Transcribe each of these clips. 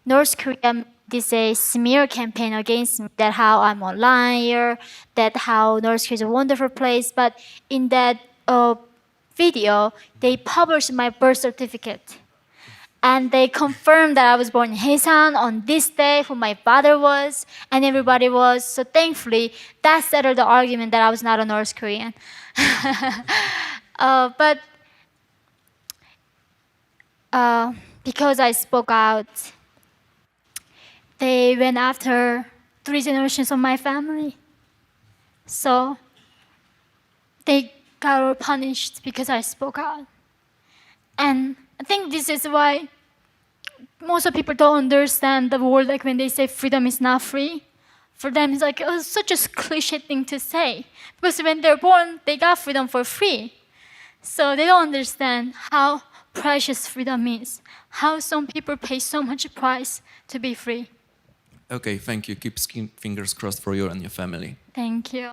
North Korea made this a smear campaign against me, that how I'm a liar, that how North Korea is a wonderful place. But in that video, they published my birth certificate. And they confirmed that I was born in Haesan on this day, who my father was, and everybody was. So thankfully, that settled the argument that I was not a North Korean. But because I spoke out, they went after 3 generations of my family. So they got punished because I spoke out. And I think this is why most of people don't understand the word, like when they say freedom is not free. For them, it's like, oh, it's such a cliche thing to say. Because when they're born, they got freedom for free. So they don't understand how precious freedom is, how some people pay so much price to be free. Okay, thank you. Keep fingers crossed for you and your family. Thank you.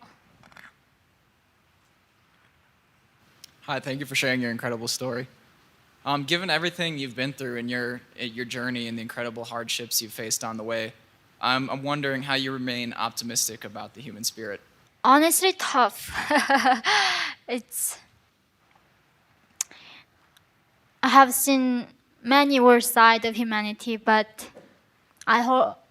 Hi, thank you for sharing your incredible story. Given everything you've been through in your journey and the incredible hardships you've faced on the way, I'm wondering how you remain optimistic about the human spirit. Honestly, tough. It's. I have seen many worse side of humanity, but I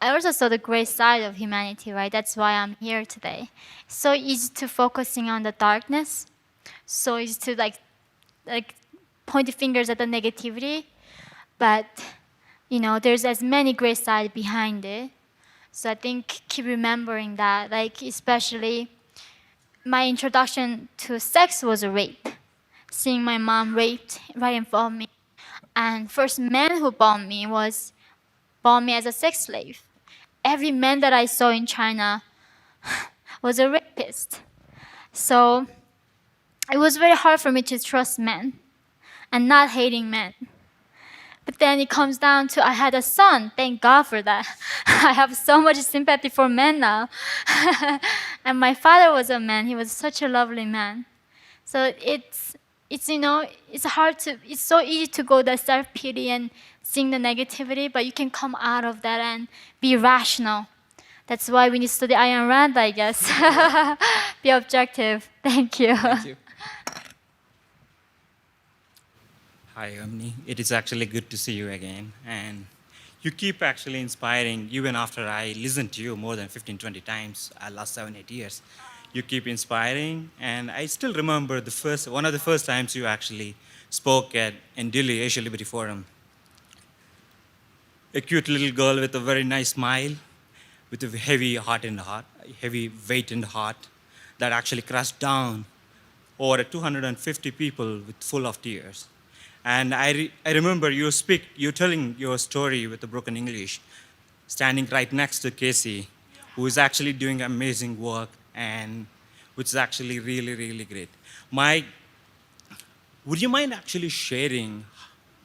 also saw the great side of humanity, right? That's why I'm here today. So easy to focusing on the darkness. So easy to like point fingers at the negativity, but there's as many great sides behind it. So I think keep remembering that, like especially my introduction to sex was a rape, seeing my mom raped right in front of me, and first man who bought me as a sex slave. Every man that I saw in China was a rapist. So it was very hard for me to trust men and not hating men. But then it comes down to I had a son. Thank God for that. I have so much sympathy for men now. And my father was a man. He was such a lovely man. So it's so easy to go the self-pity and seeing the negativity, but you can come out of that and be rational. That's why we need to study Ayn Rand, I guess. Be objective. Thank you. Thank you. Hi, Yeonmi. It is actually good to see you again. And you keep actually inspiring, even after I listened to you more than 15, 20 times last 7, 8 years. You keep inspiring. And I still remember one of the first times you actually spoke in Delhi Asia Liberty Forum. A cute little girl with a very nice smile, with a heavy heavy weight in the heart, that actually crashed down over 250 people with full of tears. And I remember you telling your story with a broken English, standing right next to Casey, who is actually doing amazing work, and which is actually really, really great. Would you mind actually sharing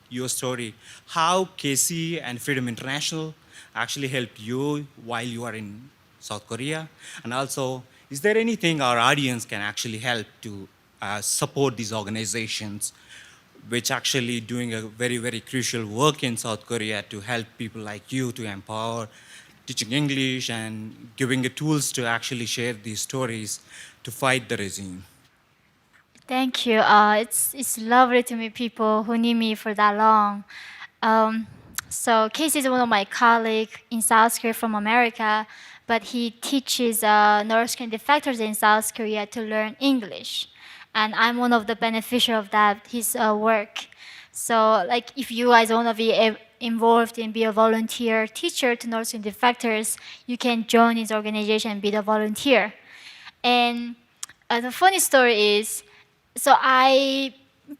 your story, how Casey and Freedom International actually helped you while you are in South Korea? And also, is there anything our audience can actually help to support these organizations, which actually doing a very, very crucial work in South Korea to help people like you to empower, teaching English and giving the tools to actually share these stories to fight the regime? Thank you. It's lovely to meet people who knew me for that long. So Casey is one of my colleagues in South Korea from America, but he teaches North Korean defectors in South Korea to learn English. And I'm one of the beneficiaries of that, his work. So like if you guys want to be involved and be a volunteer teacher to North Korean defectors, you can join his organization and be the volunteer. And the funny story is, so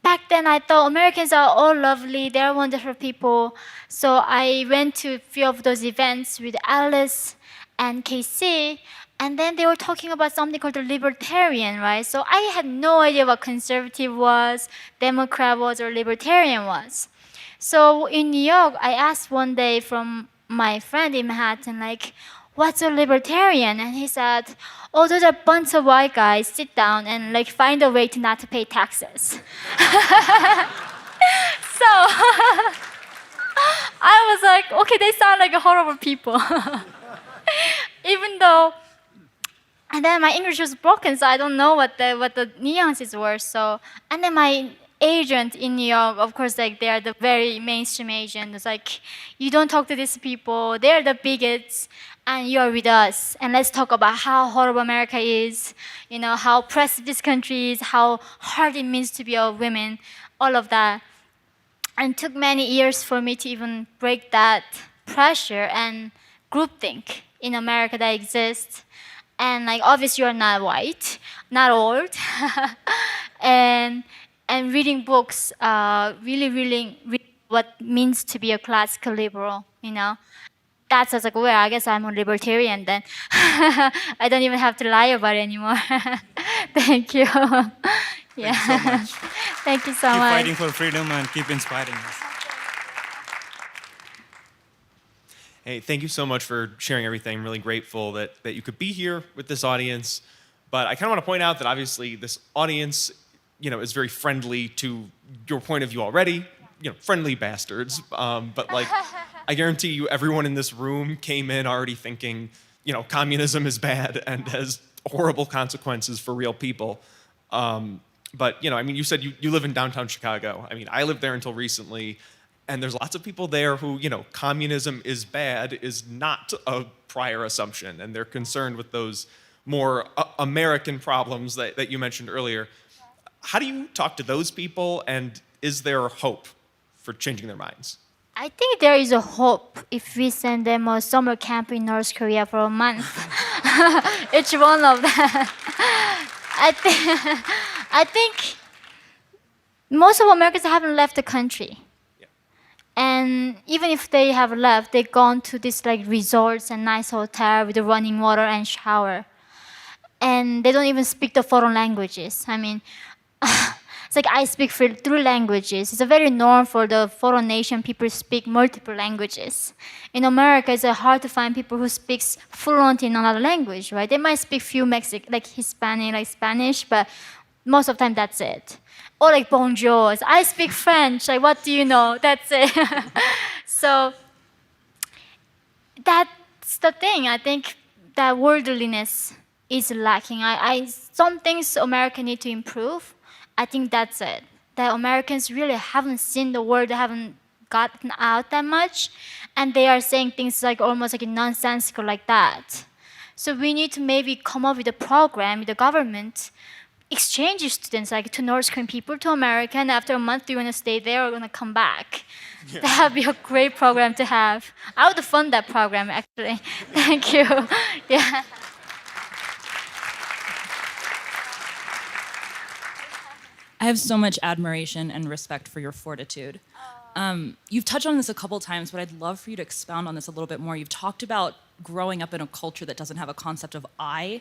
back then I thought Americans are all lovely, they're wonderful people. So I went to a few of those events with Alice and KC, and then they were talking about something called the libertarian, right? So I had no idea what conservative was, Democrat was, or libertarian was. So in New York, I asked one day from my friend in Manhattan, like, what's a libertarian? And he said, oh, those are a bunch of white guys, sit down and like find a way to not to pay taxes. So, I was like, okay, they sound like horrible people. Even though, and then my English was broken, so I don't know what the nuances were. So, and then my agent in New York, of course, like they are the very mainstream agent. It's like, you don't talk to these people. They're the bigots, and you are with us. And let's talk about how horrible America is. You know how oppressive this country is, how hard it means to be a woman, all of that. And it took many years for me to even break that pressure and groupthink in America that exists. And like obviously you're not white, not old, and reading books, really what means to be a classical liberal. That's I was like, well, I guess I'm a libertarian then. I don't even have to lie about it anymore. Thank you. Yeah. Thank you so much. Thank you so Keep much. fighting for freedom and keep inspiring us. Hey, thank you so much for sharing everything. I'm really grateful that you could be here with this audience. But I kind of want to point out that obviously this audience, is very friendly to your point of view already. Friendly bastards. But like, I guarantee you, everyone in this room came in already thinking, communism is bad and has horrible consequences for real people. But you said you live in downtown Chicago. I lived there until recently. And there's lots of people there who, communism is bad is not a prior assumption. And they're concerned with those more American problems that you mentioned earlier. How do you talk to those people? And is there hope for changing their minds? I think there is a hope if we send them a summer camp in North Korea for a month. Each one of them. I think most of Americans haven't left the country. And even if they have left, they've gone to these like resorts and nice hotel with the running water and shower. And they don't even speak the foreign languages. It's like I speak three languages. It's a very norm for the foreign nation people speak multiple languages. In America, it's hard to find people who speaks fluent in another language, right? They might speak few like Hispanic, like Spanish, but most of the time that's it. Or like bonjour. I speak French. Like what do you know? That's it. So that's the thing. I think that worldliness is lacking. Some things America need to improve. I think that's it. That Americans really haven't seen the world, they haven't gotten out that much, and they are saying things like almost like nonsensical like that. So we need to maybe come up with a program with the government, exchange your students like to North Korean people to America, and after a month you want to stay there or going to come back. Yeah. That would be a great program to have. I would fund that program actually. Thank you. Yeah. I have so much admiration and respect for your fortitude. You've touched on this a couple times, but I'd love for you to expound on this a little bit more. You've talked about growing up in a culture that doesn't have a concept of I,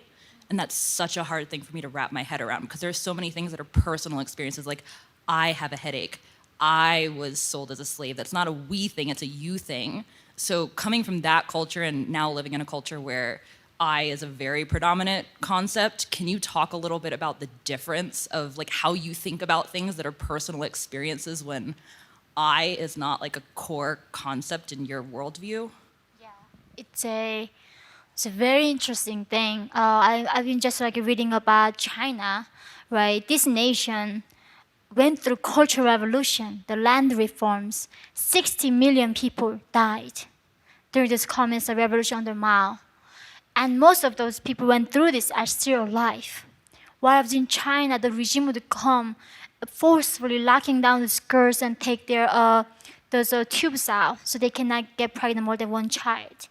and that's such a hard thing for me to wrap my head around because there's so many things that are personal experiences, like I have a headache, I was sold as a slave. That's not a we thing, it's a you thing. So coming from that culture and now living in a culture where I is a very predominant concept. Can you talk a little bit about the difference of like how you think about things that are personal experiences when I is not like a core concept in your worldview? Yeah, it's a very interesting thing. I've been just like reading about China, right? This nation went through cultural revolution, the land reforms. 60 million people died during this communist revolution under Mao. And most of those people went through this are still alive. Whereas in China, the regime would come forcefully locking down the skirts and take their those tubes out so they cannot get pregnant more than one child.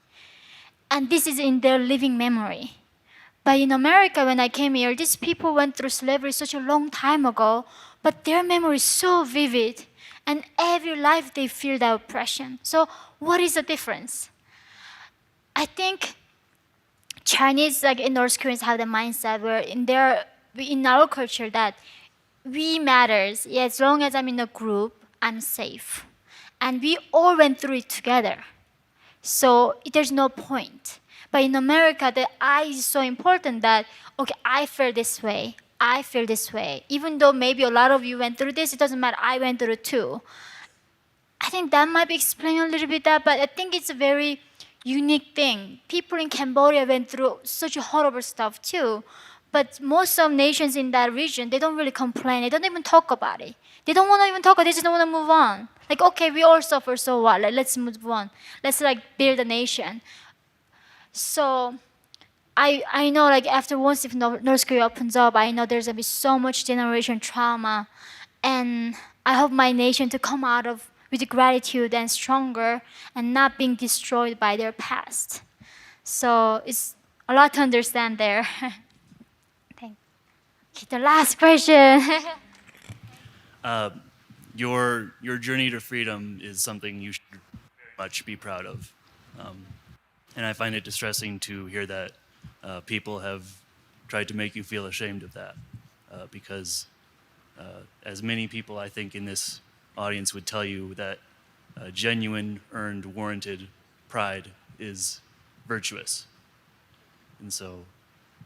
And this is in their living memory. But in America, when I came here, these people went through slavery such a long time ago, but their memory is so vivid. And every life they feel that oppression. So what is the difference? I think Chinese, like in North Koreans, have the mindset where in our culture that we matters. Yeah, as long as I'm in a group, I'm safe, and we all went through it together. So there's no point. But in America, the I is so important that okay, I feel this way. I feel this way. Even though maybe a lot of you went through this, it doesn't matter. I went through it too. I think that might be explaining a little bit that, but I think it's a very unique thing. People in Cambodia went through such horrible stuff too, but most of nations in that region, they don't really complain. They don't even talk about it. They don't want to even talk. They just don't want to move on. Like, okay, we all suffer, so what? Like, let's move on. Let's like build a nation. So I know like after once if North Korea opens up, I know there's gonna be so much generation trauma, and I hope my nation to come out of with gratitude and stronger and not being destroyed by their past. So it's a lot to understand there. Thank. Okay, the last question. Your journey to freedom is something you should very much be proud of, and I find it distressing to hear that people have tried to make you feel ashamed of that, because as many people I think in this audience would tell you that genuine, earned, warranted pride is virtuous, and so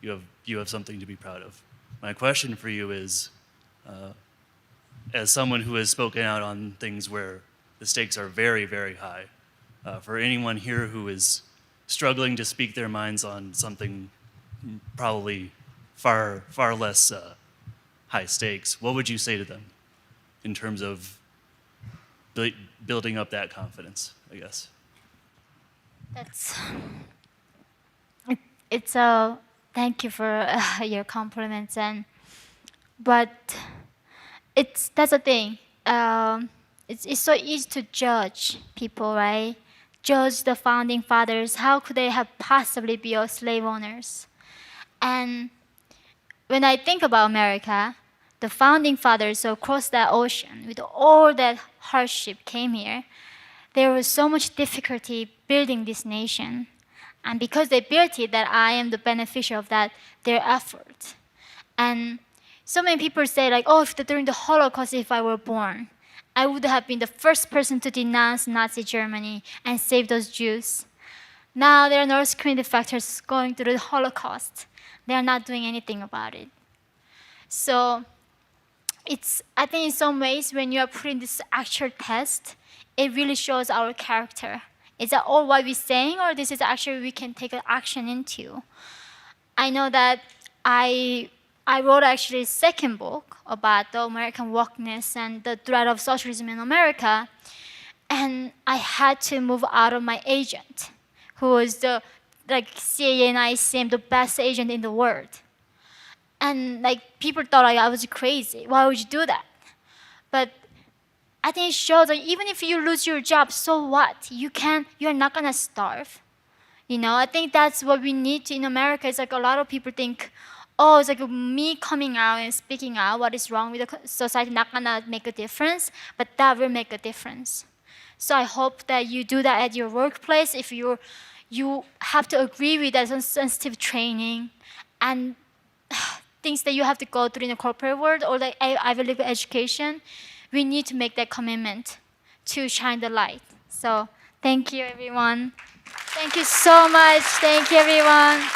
you have something to be proud of. My question for you is, as someone who has spoken out on things where the stakes are very, very high, for anyone here who is struggling to speak their minds on something probably far, far less high stakes, what would you say to them in terms of building up that confidence, I guess? That's it's a thank you for your compliments, and but that's the thing. It's so easy to judge people, right? Judge the founding fathers. How could they have possibly be our slave owners? And when I think about America, the founding fathers across that ocean with all that hardship came here. There was so much difficulty building this nation. And because they built it, that I am the beneficiary of that, their effort. And so many people say like, oh, if during the Holocaust, if I were born, I would have been the first person to denounce Nazi Germany and save those Jews. Now there are North Korean defectors going through the Holocaust. They are not doing anything about it. So I think in some ways when you are putting this actual test, it really shows our character. Is that all what we're saying, or this is actually we can take an action into? I know that I wrote actually a second book about the American wokeness and the threat of socialism in America, and I had to move out of my agent, who was the like CIA and ICM, the best agent in the world. And like people thought like, I was crazy. Why would you do that? But I think it shows that even if you lose your job, so what? You're not gonna starve. You know, I think that's what we need to in America. It's like a lot of people think, oh, it's like me coming out and speaking out what is wrong with the society not gonna make a difference, but that will make a difference. So I hope that you do that at your workplace. If you have to agree with that sensitive training and things that you have to go through in the corporate world or like Ivy League education, we need to make that commitment to shine the light. So thank you, everyone. Thank you so much. Thank you, everyone.